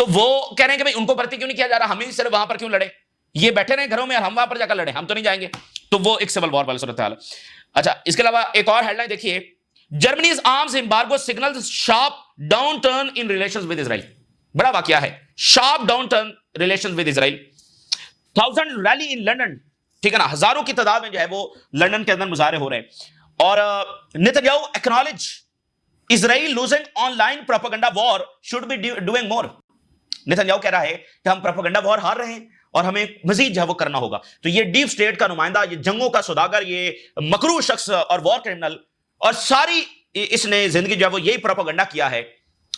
تو وہ کہہ رہے ہیں کہ بھائی ان کو بھرتی کیوں نہیں کیا جا رہا, ہم ہی صرف وہاں پر کیوں لڑے, یہ بیٹھے رہے گھروں میں اور ہم وہاں پر جا کر لڑے, ہم تو نہیں جائیں گے. تو وہ ایک سول وار والا صورتحال. اچھا اس کے علاوہ ایک اور ہیڈ لائن دیکھیے, Germany's arms embargo signals sharp down turn in relations with Israel. بڑا واقعہ ہے, sharp down turn relations with Israel. 1000 rally in London, ٹھیک ہے نا, ہزاروں کی تعداد میں جو ہے وہ لنڈن کے اندر مظاہرے ہو رہے ہیں. اور Netanyahu acknowledge Israel losing online propaganda war should be doing more. Netanyahu کہہ رہا ہے کہ ہم پروپیگنڈا وار ہار رہے ہیں اور ہمیں مزید جو ہے وہ کرنا ہوگا. تو یہ ڈیپ سٹیٹ کا نمائندہ, یہ جنگوں کا سوداگر, یہ مکروہ شخص اور وار کرمنل, اور ساری اس نے زندگی جو ہے وہ یہی پروپیگنڈا کیا ہے,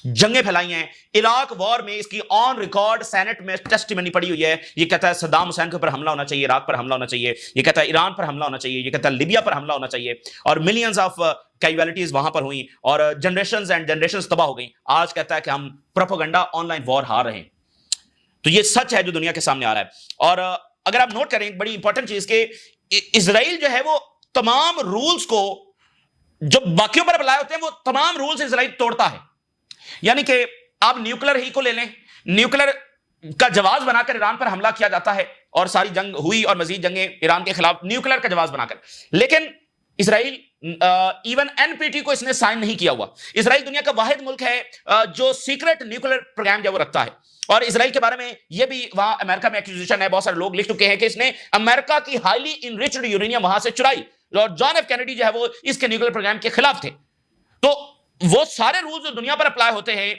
جنگیں پھیلائی ہیں. عراق وار میں اس کی آن ریکارڈ سینٹ میں ٹیسٹیمنی پڑی ہوئی ہے. یہ کہتا ہے صدام حسین کے اوپر حملہ ہونا چاہیے, عراق پر حملہ ہونا چاہیے, یہ کہتا ہے ایران پر حملہ ہونا چاہیے, یہ کہتا ہے لیبیا پر حملہ ہونا چاہیے, اور ملینز آف کیجویلٹیز وہاں پر ہوئیں اور جنریشنز اینڈ جنریشنز تباہ ہو گئیں. آج کہتا ہے کہ ہم پروپیگنڈا آن لائن وار ہار رہے ہیں. تو یہ سچ ہے جو دنیا کے سامنے آ رہا ہے. اور اگر آپ نوٹ کریں ایک بڑی امپورٹنٹ چیز کہ اسرائیل جو ہے وہ تمام رولز کو جو باقیوں پر اپلائی ہوتے ہیں وہ تمام رولز اسرائیل توڑتا ہے. یعنی کہ آپ نیوکلر ہی کو لے لیں, نیوکلر کا جواز بنا کر ایران پر حملہ کیا جاتا ہے اور ساری جنگ ہوئی اور مزید جنگیں ایران کے خلاف نیوکلر کا جواز بنا کر. لیکن اسرائیل ایون این پی ٹی کو اس نے سائن نہیں کیا ہوا. اسرائیل دنیا کا واحد ملک ہے جو سیکرٹ نیوکلر پروگرام جو وہ رکھتا ہے. اور اسرائیل کے بارے میں یہ بھی وہاں امریکہ میں ایکوزیشن ہے, بہت سارے لوگ لکھ چکے ہیں کہ اس نے امریکہ کی ہائیلی انریچڈ یورینیم وہاں سے چرائی, اور جان ایف کینیڈی جو ہے وہ اس کے نیوکلر پروگرام کے خلاف تھے. تو وہ سارے رولز جو دنیا پر اپلائی ہوتے ہیں,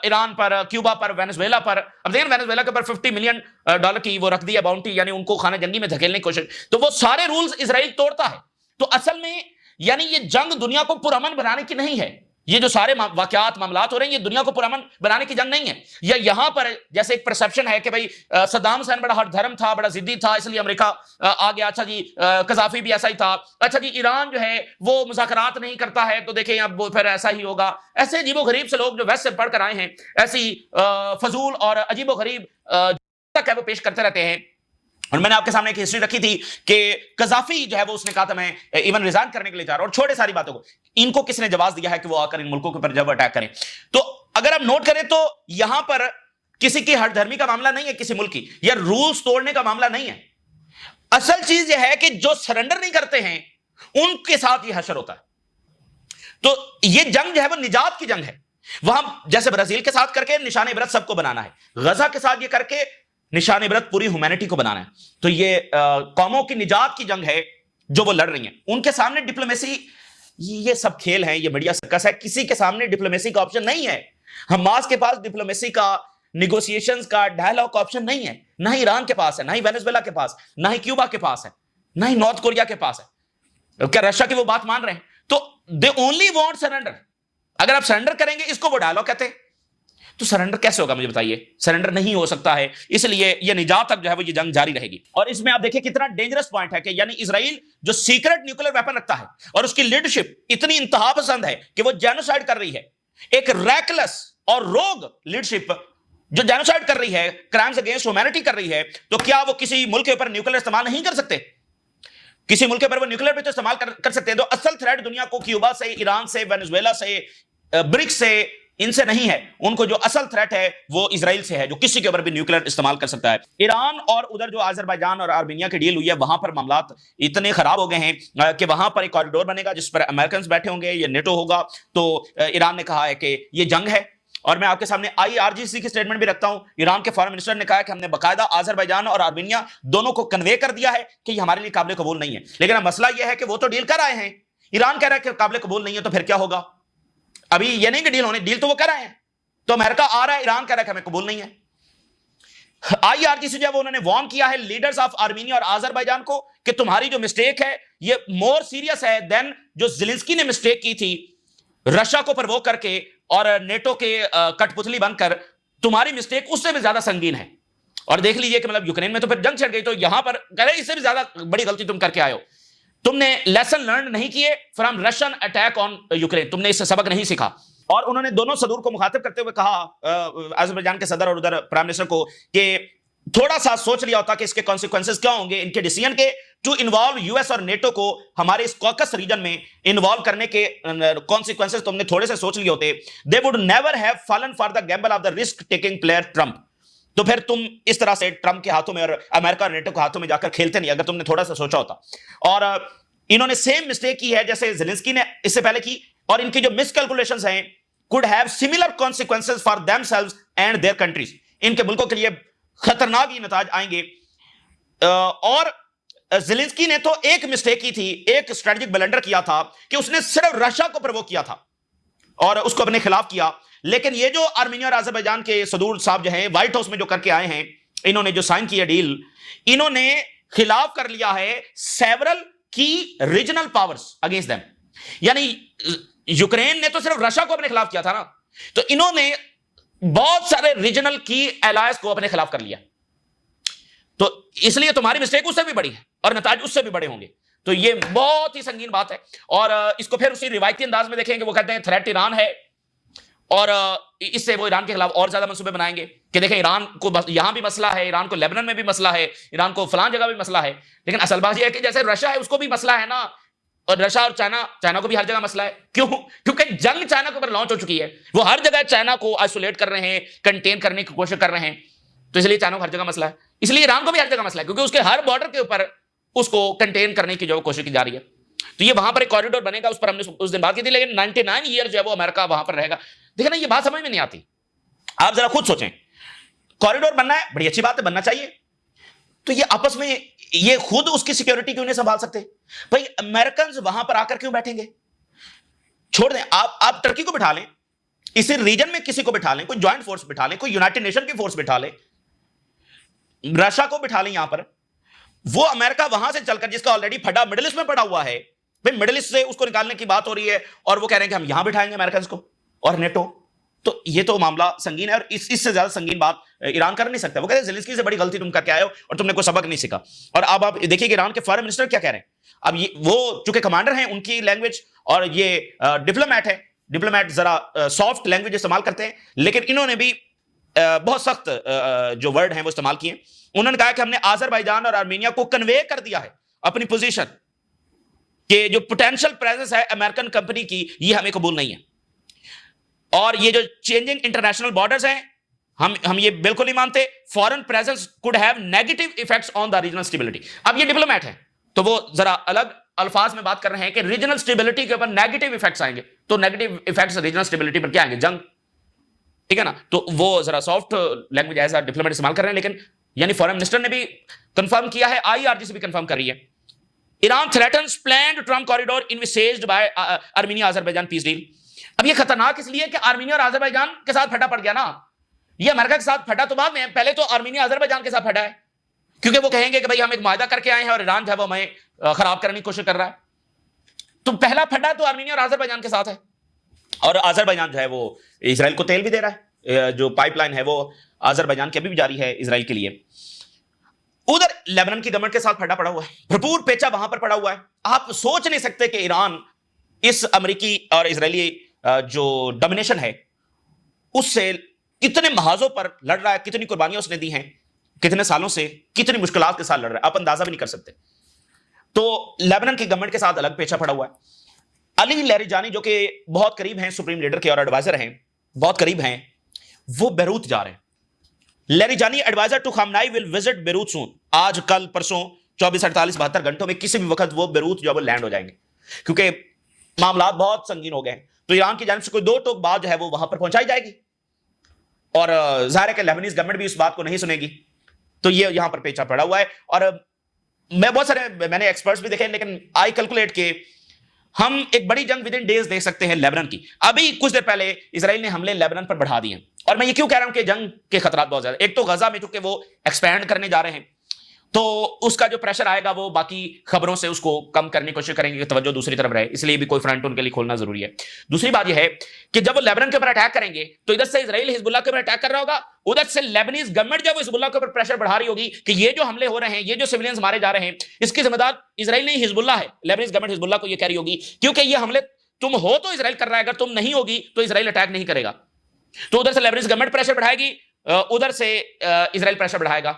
ایران پر, کیوبا پر, وینزویلا پر. اب دیکھیں وینزویلا کے اوپر $50 ملین کی وہ رکھ دیا باؤنٹی, یعنی ان کو خانہ جنگی میں دھکیلنے کی کوشش. تو وہ سارے رولز اسرائیل توڑتا ہے. تو اصل میں یعنی یہ جنگ دنیا کو پرامن بنانے کی نہیں ہے. یہ جو سارے واقعات معاملات ہو رہے ہیں یہ دنیا کو پرامن بنانے کی جنگ نہیں ہے. یا یہاں پر جیسے ایک پرسپشن ہے کہ بھائی صدام حسین بڑا ہٹ دھرم تھا, بڑا ضدی تھا, اس لیے امریکہ آ گیا. اچھا جی قذافی بھی ایسا ہی تھا. اچھا جی ایران جو ہے وہ مذاکرات نہیں کرتا ہے, تو دیکھیں اب پھر ایسا ہی ہوگا. ایسے عجیب و غریب سے لوگ جو ویسٹ سے پڑھ کر آئے ہیں ایسی فضول اور عجیب و غریب تک ہے وہ پیش کرتے رہتے ہیں. اور میں نے آپ کے سامنے ایک ہسٹری رکھی تھی کہ قذافی جو ہے وہ اس نے کہا تھا میں ایون ریزائن کرنے کے لیے جا رہا ہوں, اور چھوڑے ساری باتوں کو. ان کو کس نے جواز دیا ہے کہ وہ آ کر ان ملکوں کے اوپر جب اٹیک کریں. تو اگر آپ نوٹ کریں تو یہاں پر کسی کی ہٹ دھرمی کا معاملہ نہیں ہے, کسی ملک کی, یا رولز توڑنے کا معاملہ نہیں ہے. اصل چیز یہ ہے کہ جو سرنڈر نہیں کرتے ہیں ان کے ساتھ یہ حشر ہوتا ہے. تو یہ جنگ جو ہے وہ نجات کی جنگ ہے. وہاں جیسے برازیل کے ساتھ کر کے نشان عبرت سب کو بنانا ہے, غزہ کے ساتھ یہ کر کے نشان عبرت پوری ہیومینٹی کو بنانا ہے. تو یہ قوموں کی نجات کی جنگ ہے جو وہ لڑ رہی ہیں. ان کے سامنے ڈپلومیسی, یہ سب کھیل ہیں, یہ میڈیا سرکس ہے. کسی کے سامنے ڈپلومیسی کا آپشن نہیں ہے. حماس کے پاس ڈپلومیسی کا, نیگوسیشنز کا, ڈائلاگ کا آپشن نہیں ہے. نہ ہی ایران کے پاس ہے, نہ ہی وینزویلا کے پاس, نہ ہی کیوبا کے پاس ہے, نہ ہی نارتھ کوریا کے پاس ہے. کیا رشیا کی وہ بات مان رہے ہیں؟ تو دے اونلی وانٹ سرنڈر. اگر آپ سرنڈر کریں گے اس کو وہ ڈائلاگ کہتے ہیں. تو سرنڈر کیسے ہوگا مجھے بتائیے؟ سرنڈر نہیں ہو سکتا ہے. اس لیے یہ نجات تک جو ہے وہ یہ جنگ جاری رہے گی. اور اس میں آپ دیکھیں کتنا ڈینجرس پوائنٹ ہے کہ یعنی اسرائیل جو سیکرٹ نیوکلر ویپن رکھتا ہے اور اس کی لیڈرشپ اتنی انتہا پسند ہے کہ وہ جینوسائیڈ کر رہی ہے. ایک ریکلس اور روگ لیڈرشپ جو جینوسائیڈ کر رہی ہے, کرائمز اگینسٹ ہیومینٹی کر رہی ہے, تو کیا وہ کسی ملک کے اوپر نیوکلر استعمال نہیں کر سکتے؟ کسی ملک کے اوپر وہ نیوکلر بھی تو استعمال کر سکتے ہیں. تو اصل تھریٹ دنیا کو کیوبا سے, ایران سے, وینزویلا سے, برکس سے, ان سے نہیں ہے. ان کو جو اصل تھریٹ ہے وہ اسرائیل سے ہے, جو کسی کے اوپر بھی نیوکلر استعمال کر سکتا ہے. ایران اور ادھر جو آذربائیجان اور آرمینیا کی ڈیل ہوئی ہے وہاں پر معاملات اتنے خراب ہو گئے ہیں کہ وہاں پر ایک کوریڈور بنے گا جس پر امریکنز بیٹھے ہوں گے, یہ نیٹو ہوگا. تو ایران نے کہا ہے کہ یہ جنگ ہے. اور میں آپ کے سامنے IRGC کی سٹیٹمنٹ بھی رکھتا ہوں. ایران کے فارن منسٹر نے کہا کہ ہم نے باقاعدہ آذربائیجان اور آرمینیا دونوں کو کنوے کر دیا ہے کہ یہ ہمارے لیے قابل قبول نہیں ہے. لیکن اب مسئلہ یہ ہے کہ وہ تو ڈیل کر آئے ہیں, ایران کہہ رہا ہے کہ قابل قبول نہیں ہے, تو پھر کیا ہوگا؟ ابھی یہ نہیں کہ ڈیل ہونے, ڈیل تو وہ کر آئے ہیں. تو امریکہ آ رہا ہے, ایران کہہ رہا ہے کہ ہمیں قبول نہیں ہے. IRGC جو ہے وہ انہوں نے وارن کیا ہے لیڈرز آف آرمینیا اور آذربائیجان کو کہ تمہاری جو مسٹیک ہے یہ مور سیریس ہے دین جو زیلنسکی نے مسٹیک کی تھی رشیا کو پرووک کر کے اور نیٹو کے کٹ پتلی بن کر. تمہاری مسٹیک اس سے بھی زیادہ سنگین ہے. اور دیکھ لیجئے کہ مطلب یوکرین میں تو پھر جنگ چھڑ گئی, تو یہاں پر کہہ رہے اس سے بھی زیادہ بڑی غلطی تم کر کے آئے ہو. تم نے لیسن لرن نہیں کیے from Russian attack on Ukraine, تم نے اس سے سبق نہیں سیکھا. اور انہوں نے دونوں صدور کو مخاطب کرتے ہوئے کہا, آذربائیجان کے صدر اور ادھر پرائم منسٹر کو, کہ تھوڑا سا سوچ لیا ہوتا کہ اس کے کانسیکوینسز کیا ہوں گے ان کے ڈیسیژن کے ٹو انوالو یو ایس اور نیٹو کو ہمارے اس کوکس ریجن میں انوالو کرنے کے کانسیکوینسز تم نے تھوڑے سے سوچ لیے ہوتے, they would never have fallen for the gamble of the risk taking player Trump. تو پھر تم اس طرح سے ٹرمپ کے ہاتھوں میں اور امریکہ اور نیٹو کے ہاتھوں میں جا کر کھیلتے نہیں, اگر تم نے تھوڑا سا سوچا ہوتا. اور انہوں نے سیم مسٹیک کی ہے جیسے زیلنسکی نے اس سے پہلے کی, اور ان کی جو مس کیلکولیشنز ہیں could have similar consequences for themselves and their countries. ان کے ملکوں کے لیے خطرناک یہ نتائج آئیں گے. اور زیلنسکی نے تو ایک مسٹیک کی تھی, ایک اسٹریٹجک بلنڈر کیا تھا کہ اس نے صرف رشیا کو پرووک کیا تھا اور اس کو اپنے خلاف کیا. لیکن یہ جو آرمینیا اور آذربائیجان کے صدور صاحب جو ہیں وائٹ ہاؤس میں جو کر کے آئے ہیں, انہوں نے جو سائن کیا ڈیل, انہوں نے خلاف کر لیا ہے سیورل کی ریجنل پاورز اگینسٹ دیم. یعنی یوکرین نے تو صرف رشیا کو اپنے خلاف کیا تھا نا, تو انہوں نے بہت سارے ریجنل کی الائز کو اپنے خلاف کر لیا. تو اس لیے تمہاری مسٹیک اس سے بھی بڑی ہے اور نتائج اس سے بھی بڑے ہوں گے. تو یہ بہت ہی سنگین بات ہے. اور اس کو پھر اسی روایتی انداز میں دیکھیں گے, وہ کہتے ہیں تھریٹ ایران ہے, اور اس سے وہ ایران کے خلاف اور زیادہ منصوبے بنائیں گے کہ دیکھیں ایران کو یہاں بھی مسئلہ ہے, ایران کو لیبنان میں بھی مسئلہ ہے, ایران کو فلان جگہ بھی مسئلہ ہے. لیکن اصل بات یہ ہے کہ جیسے رشیا ہے اس کو بھی مسئلہ ہے نا, اور رشیا اور چائنا کو بھی ہر جگہ مسئلہ ہے. کیوں؟ کیونکہ جنگ چائنا کے اوپر لانچ ہو چکی ہے, وہ ہر جگہ چائنا کو آئسولیٹ کر رہے ہیں, کنٹین کرنے کی کوشش کر رہے ہیں. تو اس لیے چائنا کو ہر جگہ مسئلہ ہے, اس لیے ایران کو بھی ہر جگہ مسئلہ ہے, کیونکہ اس کے ہر بارڈر کے اوپر اس کو کنٹین کرنے کی جو کوشش کی جا رہی ہے. تو یہ وہاں پر ایک کوریڈور بنے گا, اس پر ہم نے اس دن بات کی تھی. لیکن 99 ایئر جو ہے وہ امریکہ وہاں پر رہے گا. دیکھیں نا, یہ بات سمجھ میں نہیں آتی. آپ ذرا خود سوچیں, کوریڈور بننا ہے, بڑی اچھی بات ہے, بننا چاہیے. تو یہ آپس میں یہ خود اس کی سیکیورٹی کیوں نہیں سنبھال سکتے؟ بھائی امریکنز وہاں پر آ کر کیوں بیٹھیں گے؟ چھوڑ دیں, آپ ٹرکی کو بٹھا لیں, اسی ریجن میں کسی کو بٹھا لیں, کوئی جوائنٹ فورس بٹھا لیں, کوئی یونائٹڈ نیشن کی فورس بٹھا لیں, رشیا کو بٹھا لیں یہاں پر. وہ امریکہ وہاں سے چل کر, جس کا آلریڈی پھڈا مڈل ایسٹ میں پڑا ہوا ہے, بھائی مڈل ایسٹ سے اس کو نکالنے کی بات ہو رہی ہے, اور وہ کہہ رہے ہیں کہ ہم یہاں بٹھائیں گے امریکنز کو اور نیٹو. تو یہ تو معاملہ سنگین ہے, اور اس سے زیادہ سنگین بات ایران کر نہیں سکتا. وہ کہتے ہیں زیلنسکی سے بڑی غلطی تم کر کے آئے ہو اور تم نے کوئی سبق نہیں سیکھا. اور اب آپ دیکھیے کہ ایران کے فارن منسٹر کیا کہہ رہے ہیں. اب وہ چونکہ کمانڈر ہیں, ان کی لینگویج, اور یہ ڈپلومیٹ ہے, ڈپلومیٹ ذرا سافٹ لینگویج استعمال کرتے ہیں, لیکن انہوں نے بھی بہت سخت جو ورڈ ہیں وہ استعمال کیے. انہوں نے کہا کہ ہم نے آذربائیجان اور آرمینیا کو کنوے کر دیا ہے اپنی پوزیشن, کہ جو پوٹینشل پریزنس ہے امریکن کمپنی کی, یہ ہمیں قبول نہیں ہے. اور یہ جو چینجنگ انٹرنیشنل بارڈرز ہیں, ہم یہ بالکل نہیں مانتے. Foreign presence could have negative effects on the regional stability. اب یہ ڈپلومیٹ ہیں تو وہ ذرا الگ الفاظ میں بات کر رہے ہیں کہ ریجنل اسٹیبلٹی کے اوپر نیگیٹو ایفیکٹس آئیں گے. تو نیگیٹو ایفیکٹس ریجنل اسٹیبلٹی پر کیا آئیں گے؟ جنگ, ٹھیک ہے نا. تو وہ ذرا سافٹ لینگویج ایز ڈپلومیٹ استعمال کر رہے ہیں. لیکن یعنی فارن منسٹر نے بھی کنفرم کیا ہے, IRG سے بھی کنفرم کر رہی ہے. Iran threatens planned Trump corridor envisaged by Armenia Azerbaijan peace deal. اب یہ خطرناک اس لیے کہ آرمینیا اور آذربائیجان کے ساتھ پھٹا پڑ گیا نا. یہ امریکہ کے ساتھ پھٹا تو بعد میں, پہلے تو آرمینیا آذربائیجان کے ساتھ پھٹا ہے, کیونکہ وہ کہیں گے کہ بھائی ہم ایک معاہدہ کر کے آئے ہیں اور ایران جو ہے وہ ہمیں خراب کرنے کی کوشش کر رہا ہے. تو پہلا پھٹا تو آرمینیا اور آذربائیجان کے ساتھ ہے. اور آذربائیجان جو ہے وہ اسرائیل کو تیل بھی دے رہا ہے, جو پائپ لائن ہے وہ آذربائیجان کی ابھی بھی جاری ہے اسرائیل کے لیے. ادھر لیبنان کی گورنمنٹ کے ساتھ پھٹا پڑا ہوا ہے, بھرپور پیچا وہاں پر پڑا ہوا ہے. آپ سوچ نہیں سکتے کہ ایران اس امریکی اور اسرائیلی جو ڈومینیشن ہے اس سے کتنے محاذوں پر لڑ رہا ہے, کتنی قربانیاں اس نے دی ہیں, کتنے سالوں سے کتنی مشکلات کے ساتھ لڑ رہا ہے, آپ اندازہ بھی نہیں کر سکتے. تو لیبنان کی گورنمنٹ کے ساتھ الگ پیچا پڑا ہوا ہے. علی لیریجانی جو کہ بہت قریب ہیں سپریم لیڈر کے اور ایڈوائزر ہیں, بہت قریب ہیں, وہ بیروت جا رہے ہیں. Larijani adviser to Khamenei will visit Beirut soon. آج کل پرسوں 24 48 72 گھنٹوں میں کسی بھی وقت وہ بیروت جو ہے وہ لینڈ ہو جائیں گے, کیونکہ معاملات بہت سنگین ہو گئے ہیں. تو ایران کی جانب سے کوئی 2 ٹوک بات جو ہے وہ وہاں پر پہنچائی جائے گی, اور ظاہر ہے کہ لیبنیز گورنمنٹ بھی اس بات کو نہیں سنے گی. تو یہ یہاں پر پیچا پڑا ہوا ہے. اور میں بہت سارے میں نے ایکسپرٹس بھی دیکھے, لیکن آئی کیلکولیٹ کہ ہم ایک بڑی جنگ ود ان ڈیز دیکھ سکتے ہیں لیبنان کی. ابھی کچھ دیر پہلے اسرائیل نے حملے لیبنان پر بڑھا دیے ہیں, اور میں یہ کیوں کہہ رہا ہوں کہ جنگ کے خطرات بہت زیادہ. ایک تو غزہ میں چونکہ وہ ایکسپینڈ کرنے جا رہے ہیں, تو اس کا جو پریشر آئے گا وہ باقی خبروں سے اس کو کم کرنے کی کوشش کریں گے کہ توجہ دوسری طرف رہے, اس لیے بھی کوئی فرنٹ ان کے لیے کھولنا ضروری ہے. دوسری بات یہ ہے کہ جب وہ لیبنان کے اوپر اٹیک کریں گے تو ادھر سے اسرائیل حزب اللہ کے اوپر اٹیک کر رہا ہوگا, ادھر سے لیبنیز گورنمنٹ جب حزب اللہ کے اوپر پریشر بڑھا رہی ہوگی کہ یہ جو حملے ہو رہے ہیں, یہ جو سویلینز مارے جا رہے ہیں, اس کی ذمہ دار اسرائیل نہیں حزب اللہ ہے. لیبنیز گورنمنٹ حزب اللہ کو یہ کہہ رہی ہوگی کیونکہ یہ حملے تم ہو تو اسرائیل کر رہا ہے, اگر تم نہیں ہوگی تو اسرائیل اٹیک نہیں کرے گا. تو ادھر سے لیبنیز گورنمنٹ پریشر بڑھائے گی, ادھر سے اسرائیل پریشر بڑھائے گا.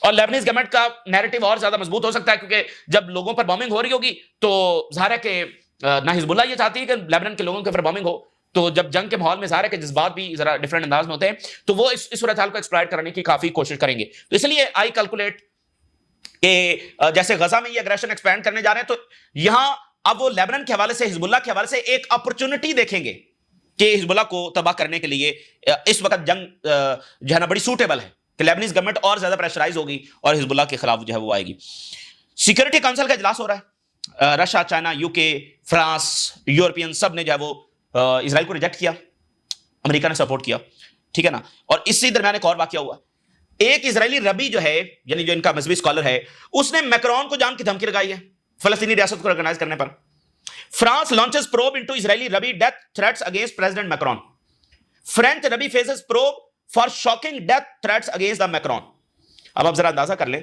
اور لیبنیز گورنمنٹ کا نیریٹو اور زیادہ مضبوط ہو سکتا ہے، کیونکہ جب لوگوں پر بامبنگ ہو رہی ہوگی تو ظاہر ہے کہ نہ حزب اللہ یہ چاہتی ہے کہ لیبنان کے لوگوں کے اوپر بامبنگ ہو، تو جب جنگ کے ماحول میں ظاہر ہے کہ جذبات بھی ذرا ڈفرینٹ انداز میں ہوتے ہیں، تو وہ اس صورتحال کو ایکسپلائٹ کرنے کی کافی کوشش کریں گے. تو اس لیے آئی کیلکولیٹ کہ جیسے غزہ میں یہ اگریشن ایکسپینڈ کرنے جا رہے ہیں، تو یہاں اب وہ لیبنان کے حوالے سے، حزب اللہ کے حوالے سے ایک اپرچونٹی دیکھیں گے کہ حزب اللہ کو تباہ کرنے کے لیے اس وقت جنگ جو ہے نا بڑی سوٹیبل ہے کہ لیبنیز گورنمنٹ اور زیادہ پریشرائز ہوگی اور حزب اللہ کے خلاف جو ہے وہ آئے گی. سیکورٹی کونسل کا اجلاس ہو رہا ہے، رشیا، چائنا، یو کے، فرانس، یورپین سب نے جو ہے وہ اسرائیل کو ریجیکٹ کیا، امریکہ نے سپورٹ کیا، ٹھیک ہے نا. اور اسی درمیان ایک اور واقعہ ہوا، ایک اسرائیلی ربی جو ہے، یعنی جو ان کا مذہبی اسکالر ہے، اس نے میکرون کو جان کی دھمکی لگائی ہے فلسطینی ریاست کو ریکگنائز کرنے پر. France launches probe into Israeli rabbi death threats against President Macron. French rabbi faces probe for shocking death threats against the Macron. اب آپ ذرا اندازہ کر لیں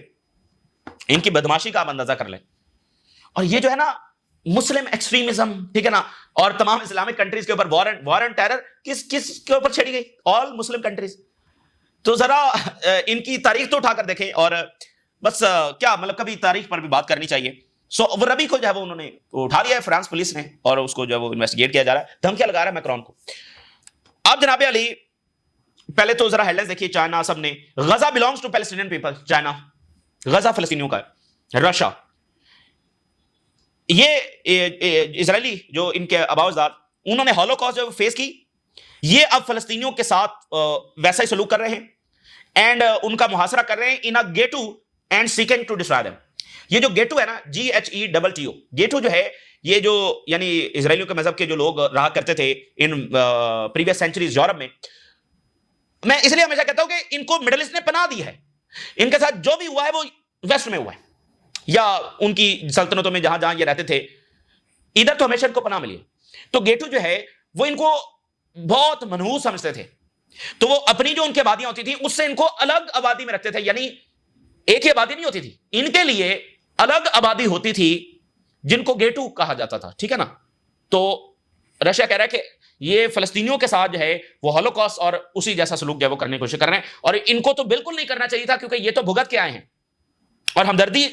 ان کی بدماشی کا، آپ اندازہ کر لیں. اور یہ جو ہے نا مسلم ایکسٹریمزم، ٹھیک ہے نا، اور تمام اسلامک کنٹریز کے اوپر وار اینڈ ٹیرر کس کے اوپر چھیڑی گئی؟ آل مسلم کنٹریز. تو ذرا ان کی تاریخ تو اٹھا کر دیکھیں، اور بس کیا مطلب کبھی تاریخ پر بھی بات کرنی چاہیے. سو وہ ربی کو جو ہے وہ انہوں نے اٹھا لیا ہے فرانس پولیس نے، اور اس کو جو ہے وہ انویسٹیگیٹ کیا جا رہا ہے، دھمکیاں لگا رہا ہے میکرون کو. اب جناب علی پہلے تو ذرا ہیڈلائنز دیکھیے. چائنا سب نے، Gaza belongs to Palestinian people, China, Gaza فلسطینیوں کا ہے. رشیا، یہ اسرائیلی جو ان کے آباؤزداد، انہوں نے ہولوکاسٹ جو فیس کی، یہ اب فلسطینیوں کے ساتھ ویسا ہی سلوک کر رہے ہیں اینڈ ان کا محاصرہ کر رہے ہیں in ghetto and seeking to destroy them. یہ جو گیٹو ہے نا، GHETTO، گیٹو جو ہے یہ جو یعنی اسرائیلیوں کے مذہب کے جو لوگ رہا کرتے تھے ان پریویس سینچریز یورپ میں اس لیے ہمیشہ کہتا ہوں کہ ان کو مڈل ایسٹ نے پناہ دی ہے. ان کے ساتھ جو بھی ہوا ہے وہ ویسٹ میں ہوا ہے، یا ان کی سلطنتوں میں جہاں جہاں یہ رہتے تھے، ادھر تو ہمیشہ ان کو پناہ ملی ہے. تو گیٹو جو ہے وہ ان کو بہت منحوس سمجھتے تھے، تو وہ اپنی جو ان کی آبادیاں ہوتی تھیں اس سے ان کو الگ آبادی میں رکھتے تھے. یعنی ایک ہی آبادی نہیں ہوتی تھی، ان کے لیے الگ آبادی ہوتی تھی جن کو گیٹو کہا جاتا تھا، ٹھیک ہے نا. تو رشیا کہہ رہا ہے کہ یہ فلسطینیوں کے ساتھ جو ہے وہ ہولوکاسٹ اور اسی جیسا سلوک جو ہے وہ کرنے کی کوشش کر رہے ہیں، اور ان کو تو بالکل نہیں کرنا چاہیے تھا، کیونکہ یہ تو بھگت کے آئے ہیں اور ہمدردی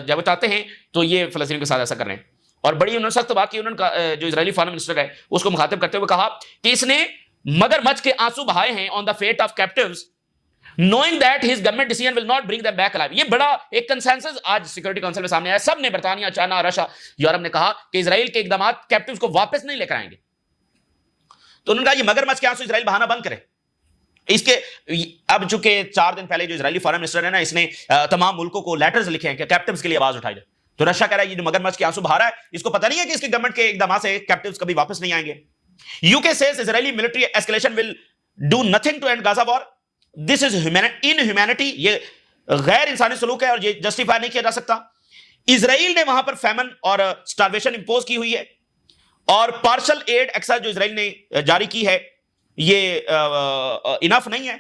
جب چاہتے ہیں تو یہ فلسطینیوں کے ساتھ ایسا کر رہے ہیں. اور بڑی انہوں نے سخت بات کی، انہوں نے جو اسرائیلی فارن منسٹر ہے اس کو مخاطب کرتے ہوئے کہا کہ اس نے مگر مچھ کے آنسو بہائے ہیں on the fate of captives knowing that his government decision will not bring them back alive. یہ بڑا ایک کنسنسس آج سیکورٹی کونسل میں سامنے آیا. سب نے، برطانیہ، چائنا، رشیا، یورپ نے کہا کہ اسرائیل کے اقدامات کیپٹیوز کو واپس نہیں لے کر آئیں گے. تو انہوں نے کہا یہ مگر مچھ کے آنسو اسرائیل بہانا بند کرے. اس کے اب چونکہ 4 دن پہلے جو اسرائیلی فارن منسٹر ہے نا، اس نے تمام ملکوں کو لیٹرز لکھے ہیں کہ کیپٹیوز کے لیے آواز اٹھائی جائے. تو رشیا کہہ رہا ہے یہ جو مگر مچھ کے آنسو بہا رہا ہے اس کو پتہ نہیں ہے کہ اس کی گورنمنٹ کے اقدامات سے کیپٹیوز کبھی واپس نہیں آئیں گے. UK says Israeli military escalation will do nothing to end Gaza war. This is inhumanity. یہ غیر انسانی سلوک ہے اور یہ جسٹیفائی نہیں کیا جا سکتا. اسرائیل نے وہاں پر فیمن اور سٹارویشن امپوز کی ہوئی ہے، اور پارشل ایڈ ایکسرسائز جو اسرائیل نے جاری کی ہے یہ انف نہیں ہے.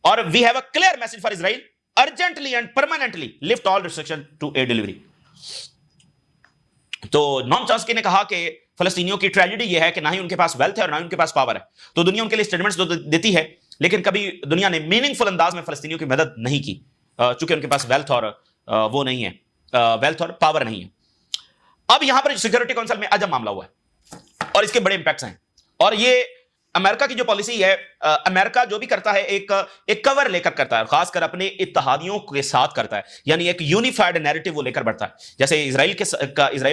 اور we have a clear message for Israel urgently and permanently lift all restriction to add delivery. تو نام چامسکی نے کہا کہ فلسطینیوں کی ٹریجڈی یہ ہے کہ نہ ہی ان کے پاس ویلتھ ہے اور نہ ہی ان کے پاس پاور ہے. تو دنیا ان کے لیے اسٹیٹمنٹس تو دیتی ہے، لیکن کبھی دنیا نے میننگ فل انداز میں فلسطینیوں کی مدد نہیں کی، چونکہ ان کے پاس ویلتھ اور وہ نہیں ہے، ویلتھ اور پاور نہیں ہے. اب یہاں پر سیکورٹی کونسل میں عجب معاملہ ہوا ہے اور اس کے بڑے امپیکٹس ہیں. اور یہ امریکہ کی جو پالیسی ہے، امریکہ جو بھی کرتا ہے ایک کور لے کر کرتا ہے، خاص کر اپنے اتحادیوں کے ساتھ کرتا ہے. یعنی ایک یونیفائڈ نیریٹو وہ لے کر بڑھتا ہے. جیسے اسرائیل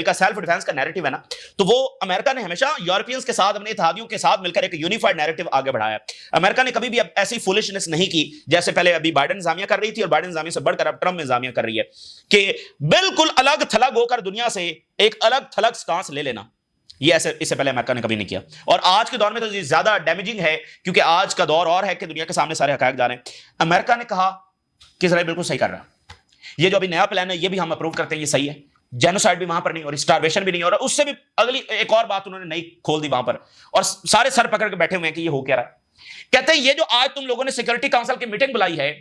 کا سیلف ڈیفense کا نیریٹو ہے نا، تو وہ امریکہ نے ہمیشہ یورپینز کے ساتھ، اپنے اتحادیوں کے ساتھ مل کر ایک یونیفائڈ نیریٹو آگے بڑھایا. امریکہ نے کبھی بھی اب ایسی فولشنس نہیں کی جیسے پہلے ابھی بائیڈن انتظامیہ کر رہی تھی، اور بائیڈن انتظامیہ سے بڑھ کر اب ٹرمپ انتظامیہ کر رہی ہے، کہ بالکل الگ تھلگ ہو کر دنیا سے ایک الگ تھلگ سٹانس لے لینا. یہ ایسے اس سے پہلے امریکہ نے کبھی نہیں کیا. اور آج کے دور میں تو یہ زیادہ ڈیمیجنگ ہے، کیونکہ آج کا دور اور ہے کہ دنیا کے سامنے سارے حقائق جا رہے ہیں. امریکہ نے کہا کہ اسرائیل بالکل صحیح کر رہا ہے، یہ جو ابھی نیا پلان ہے یہ بھی ہم اپروو کرتے ہیں، یہ صحیح ہے. جینوسائڈ بھی وہاں پر نہیں اور اسٹارویشن بھی نہیں. اور اس سے بھی اگلی ایک اور بات انہوں نے نئی کھول دی وہاں پر، اور سارے سر پکڑ کے بیٹھے ہوئے ہیں کہ یہ ہو کیا رہا ہے. کہتے ہیں یہ جو آج تم لوگوں نے سیکورٹی کونسل کی میٹنگ بلائی ہے،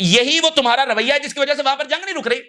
یہی وہ تمہارا رویہ ہے جس کی وجہ سے وہاں پر جنگ نہیں رک رہی.